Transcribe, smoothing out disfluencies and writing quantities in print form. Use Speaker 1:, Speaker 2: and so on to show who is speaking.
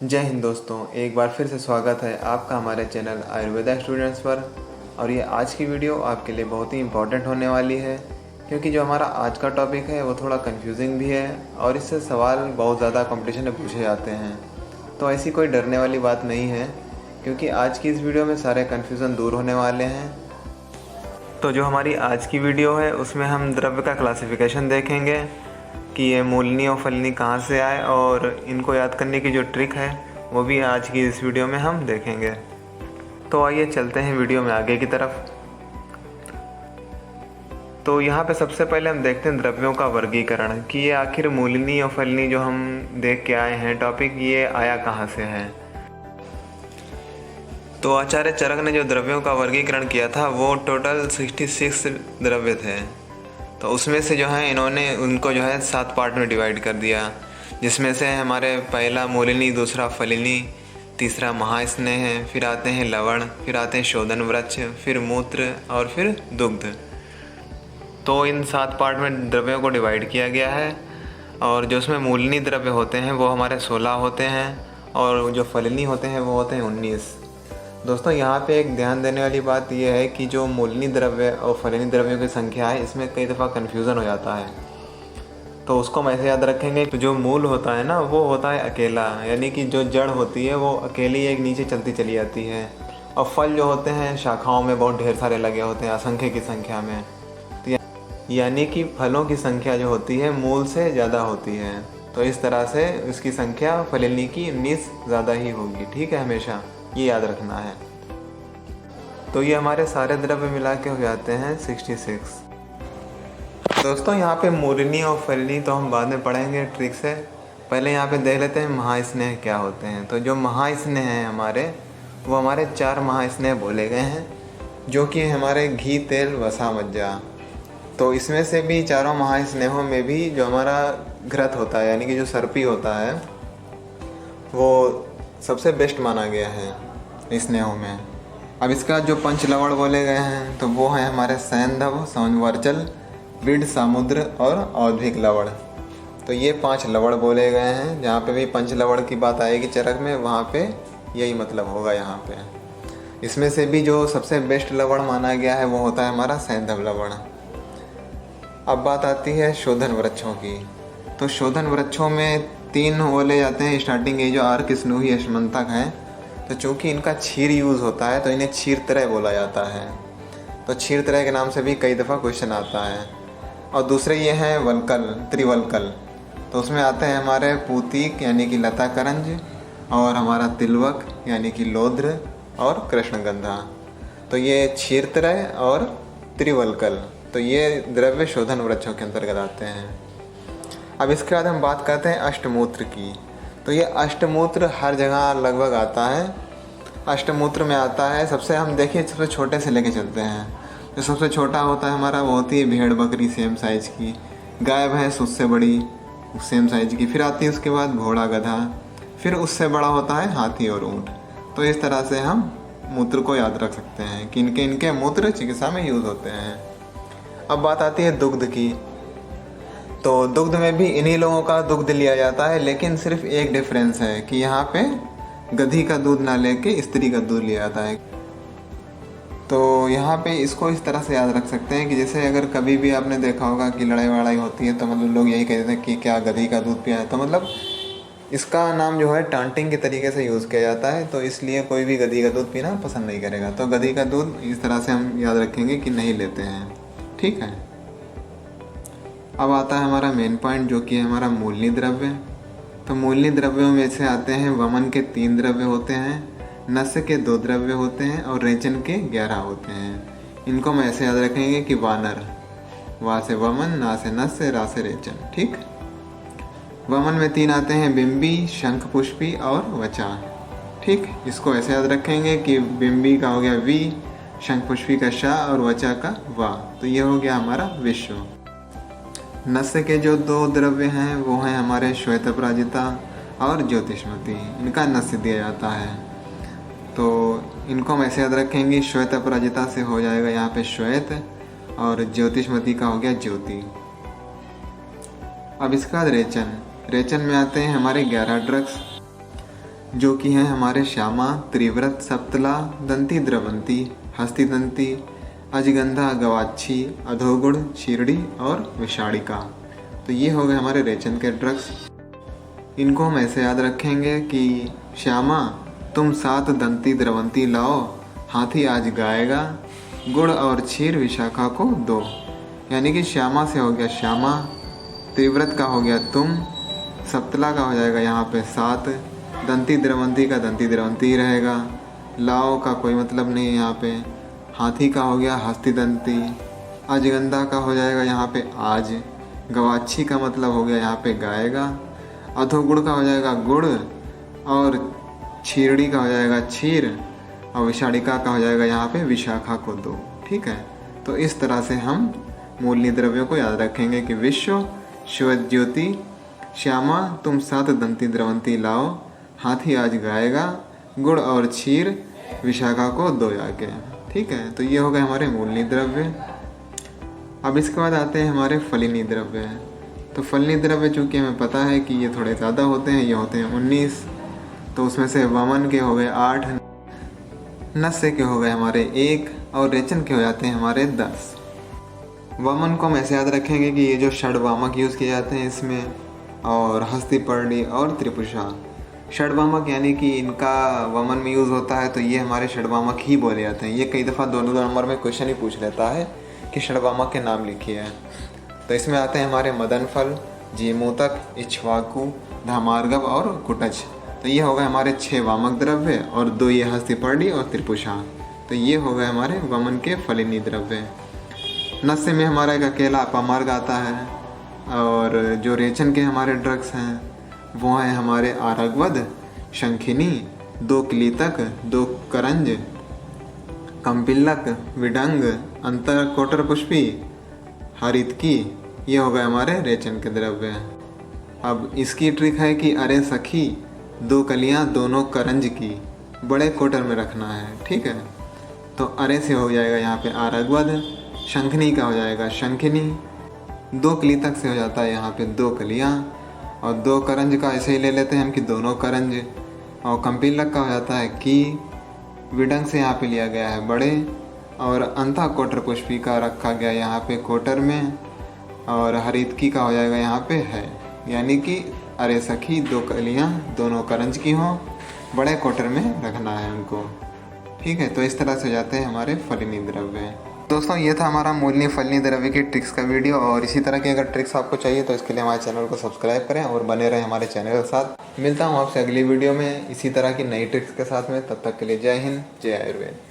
Speaker 1: जय हिंद दोस्तों, एक बार फिर से स्वागत है आपका हमारे चैनल आयुर्वेदा स्टूडेंट्स पर। और ये आज की वीडियो आपके लिए बहुत ही इम्पोर्टेंट होने वाली है, क्योंकि जो हमारा आज का टॉपिक है वो थोड़ा कंफ्यूजिंग भी है और इससे सवाल बहुत ज़्यादा कंपटीशन में पूछे जाते हैं। तो ऐसी कोई डरने वाली बात नहीं है, क्योंकि आज की इस वीडियो में सारे कन्फ्यूज़न दूर होने वाले हैं। तो जो हमारी आज की वीडियो है उसमें हम द्रव्य का क्लासिफिकेशन देखेंगे कि ये मूलनी और फलनी कहाँ से आए, और इनको याद करने की जो ट्रिक है वो भी आज की इस वीडियो में हम देखेंगे। तो आइए चलते हैं वीडियो में आगे की तरफ। तो यहाँ पे सबसे पहले हम देखते हैं द्रव्यों का वर्गीकरण कि ये आखिर मूलनी और फलनी जो हम देख के आए हैं टॉपिक, ये आया कहाँ से है। तो आचार्य चरक ने जो द्रव्यों का वर्गीकरण किया था वो टोटल 66 द्रव्य थे। तो उसमें से जो है इन्होंने उनको जो है 7 पार्ट में डिवाइड कर दिया, जिसमें से हमारे पहला मूलिनी, दूसरा फलिनी, तीसरा महास्नेह है, फिर आते हैं लवण, फिर आते हैं शोधन वृक्ष, फिर मूत्र और फिर दुग्ध। तो इन 7 पार्ट में द्रव्यों को डिवाइड किया गया है। और जो उसमें मूलिनी द्रव्य होते हैं वो हमारे 16 होते हैं, और जो फलिनी होते हैं वो होते हैं 19। दोस्तों यहाँ पे एक ध्यान देने वाली बात यह है कि जो मूलनी द्रव्य और फलिनी द्रव्यों की संख्या है इसमें कई दफ़ा कन्फ्यूज़न हो जाता है। तो उसको हम ऐसे याद रखेंगे कि जो मूल होता है ना वो होता है अकेला, यानी कि जो जड़ होती है वो अकेली एक नीचे चलती चली जाती है, और फल जो होते हैं शाखाओं में बहुत ढेर सारे लगे होते हैं असंख्य की संख्या में। तो यानी कि फलों की संख्या जो होती है मूल से ज़्यादा होती है। तो इस तरह से उसकी संख्या फलिनी की 19 ज़्यादा ही होगी। ठीक है, हमेशा ये याद रखना है। तो ये हमारे सारे द्रव्य मिला के हो जाते हैं 66। दोस्तों यहाँ पे मूलनी और फलिनी तो हम बाद में पढ़ेंगे ट्रिक से, पहले यहाँ पे देख लेते हैं महास्नेह क्या होते हैं। तो जो महास्नेह हैं हमारे, वो हमारे 4 महास्नेह बोले गए हैं, जो कि हमारे घी, तेल, वसा, मज्जा। तो इसमें से भी चारों महास्नेहों में भी जो हमारा घृत होता है, यानी कि जो सर्पी होता है, वो सबसे बेस्ट माना गया है स्नेहों में। अब इसका जो पंच लवण बोले गए हैं तो वो है हमारे सैंधव, संवर्चल, विड, सामुद्र और औद्भिक लवण। तो ये 5 लवण बोले गए हैं। जहाँ पे भी पंच लवण की बात आएगी चरक में, वहाँ पे यही मतलब होगा। यहाँ पे इसमें से भी जो सबसे बेस्ट लवण माना गया है वो होता है हमारा सैंधव लवण। अब बात आती है शोधन वृक्षों की। तो शोधन वृक्षों में 3 बोले जाते हैं स्टार्टिंग, ये जो आर्क, स्नूही, अश्मंतक हैं। तो चूँकि इनका क्षीर यूज़ होता है तो इन्हें क्षीरत्रय बोला जाता है। तो क्षीरत्रय के नाम से भी कई दफ़ा क्वेश्चन आता है। और दूसरे ये हैं वल्कल, त्रिवल्कल। तो उसमें आते हैं हमारे पूतिक यानी कि लता करंज, और हमारा तिलवक यानी कि लोध्र, और कृष्णगंधा। तो ये क्षीरत्रय और त्रिवल्कल, तो ये द्रव्य शोधन वृक्षों के अंतर्गत आते हैं। अब इसके बाद हम बात करते हैं अष्टमूत्र की। तो ये अष्टमूत्र हर जगह लगभग आता है। अष्टमूत्र में आता है, सबसे हम देखिए सबसे छोटे से लेके चलते हैं। जो सबसे छोटा होता है हमारा वो होती है भेड़ बकरी सेम साइज़ की, गाय भैंस उससे बड़ी सेम साइज़ की, फिर आती है उसके बाद घोड़ा गधा, फिर उससे बड़ा होता है हाथी और ऊँट। तो इस तरह से हम मूत्र को याद रख सकते हैं कि इनके मूत्र चिकित्सा में यूज़ होते हैं। अब बात आती है दुग्ध की। तो दुग्ध में भी इन्हीं लोगों का दुग्ध लिया जाता है, लेकिन सिर्फ एक डिफरेंस है कि यहाँ पे गधी का दूध ना लेके स्त्री का दूध लिया जाता है। तो यहाँ पे इसको इस तरह से याद रख सकते हैं कि जैसे अगर कभी भी आपने देखा होगा कि लड़ाई वड़ाई होती है तो मतलब लोग यही कहते हैं कि क्या गधी का दूध पिया है। तो मतलब इसका नाम जो है टांटिंग के तरीके से यूज़ किया जाता है, तो इसलिए कोई भी गधी का दूध पीना पसंद नहीं करेगा। तो गधी का दूध इस तरह से हम याद रखेंगे कि नहीं लेते हैं। ठीक है। अब आता है हमारा मेन पॉइंट, जो कि है हमारा मूलनी द्रव्य। तो मूलनी द्रव्यों में से आते हैं वमन के 3 द्रव्य होते हैं, नस्य के 2 द्रव्य होते हैं, और रेचन के 11 होते हैं। इनको हम ऐसे याद रखेंगे कि वानर, वा से वमन, ना से नस्य, रा से रेचन। ठीक। वमन में 3 आते हैं, बिंबी, शंख पुष्पी और वचा। ठीक, इसको ऐसे याद रखेंगे कि बिंबी का हो गया वी, शंख पुष्पी का शा और वचा का वा। तो ये हो गया हमारा विश्व। नस्य के जो 2 द्रव्य हैं वो हैं हमारे श्वेत अपराजिता और ज्योतिष्मती। इनका नस्य दिया जाता है। तो इनको हम ऐसे याद रखेंगे, श्वेत अपराजिता से हो जाएगा यहाँ पे श्वेत, और ज्योतिष्मती का हो गया ज्योति। अब इसका बाद रेचन। रेचन में आते हैं हमारे 11 ड्रग्स। जो कि हैं हमारे श्यामा, त्रिव्रत, सप्तला, दंती द्रवंती, हस्तिदंती, अजगंधा, गवाक्षी, अधोगुण, शीरड़ी और विषाणिका। तो ये हो गए हमारे रेचन के ड्रग्स। इनको हम ऐसे याद रखेंगे कि श्यामा तुम 7 दंती द्रवंती लाओ, हाथी आज गाएगा, गुड़ और क्षीर विशाखा को दो। यानी कि श्यामा से हो गया श्यामा, त्रिव्रत का हो गया तुम, सप्तला का हो जाएगा यहाँ पे 7, दंती द्रवंती का दंती द्रवंती रहेगा, लाओ का कोई मतलब नहीं है यहाँ पे, हाथी का हो गया हस्तिदंती, अजगंधा का हो जाएगा यहाँ पे आज, गवाक्षी का मतलब हो गया यहाँ पे गाएगा, अधोगुण का हो जाएगा गुड़ और क्षीरड़ी का हो जाएगा क्षीर और विषाणिका का हो जाएगा यहाँ पे विशाखा को दो। ठीक है, तो इस तरह से हम मूलनीय द्रव्यों को याद रखेंगे कि विश्व, शिवज्योति, श्यामा तुम 7 दंती द्रवंती लाओ, हाथी आज गाएगा, गुड़ और क्षीर विशाखा को दो जाके। ठीक है, तो ये हो गए हमारे मूलनीय द्रव्य। अब इसके बाद आते हैं हमारे फलिनीय द्रव्य। तो फलिनीय द्रव्य चूँकि हमें पता है कि ये थोड़े ज़्यादा होते हैं, ये होते हैं 19। तो उसमें से वमन के हो गए 8, नस्य के हो गए हमारे 1 और रेचन के हो जाते हैं हमारे 10। वमन को हम ऐसे याद रखेंगे कि ये जो षडवामक यूज़ किए जाते हैं इसमें, और हस्तिपर्णी और त्रिपुषा। षडवामक यानी कि इनका वमन में यूज़ होता है, तो ये हमारे षडवामक ही बोले जाते हैं। ये कई दफ़ा 2 नंबर में क्वेश्चन ही पूछ लेता है कि षडवामक के नाम लिखिए। तो इसमें आते हैं हमारे मदन फल, जीमूतक, इक्ष्वाकु, धामार्गव और कुटच। तो ये हो गए हमारे 6 वामक द्रव्य और 2 ये हस्तिपर्णी और त्रिपुषा। तो ये हो गए हमारे वमन के फलिनीय द्रव्य। नस्य में हमारा एक अकेला अपमार्ग आता है, और जो रेचन के हमारे ड्रग्स हैं वो हैं हमारे आरगवद, शंखिनी, 2 क्लीतक, 2 करंज, कंपिल्लक, विडंग, अंतरकोटर पुष्पी, हरितकी। ये हो गए हमारे रेचन के द्रव्य। अब इसकी ट्रिक है कि अरे सखी 2 कलियां दोनों करंज की, बड़े कोटर में रखना है। ठीक है, तो अरे से हो जाएगा यहाँ पे आरगवद, शंखनी का हो जाएगा शंखिनी, 2 क्लीतक से हो जाता है यहाँ पे 2 कलियां, और 2 करंज का ऐसे ही ले लेते हैं हम कि दोनों करंज, और कंपिल्लक का हो जाता है की, विडंग से यहाँ पे लिया गया है बड़े, और अंता कोटर पुष्पी का रखा गया यहाँ पे कोटर में, और हरितकी का हो जाएगा यहाँ पे है। यानी कि अरे सखी 2 कलियाँ दोनों करंज की हों, बड़े कोटर में रखना है उनको। ठीक है, तो इस तरह से जाते हैं हमारे फलिनीय द्रव्य। दोस्तों, ये था हमारा मूलनीय फलिनीय द्रव्य की ट्रिक्स का वीडियो, और इसी तरह की अगर ट्रिक्स आपको चाहिए तो इसके लिए हमारे चैनल को सब्सक्राइब करें और बने रहें हमारे चैनल के साथ। मिलता हूँ आपसे अगली वीडियो में इसी तरह की नई ट्रिक्स के साथ में। तब तक के लिए जय हिंद, जय आयुर्वेद।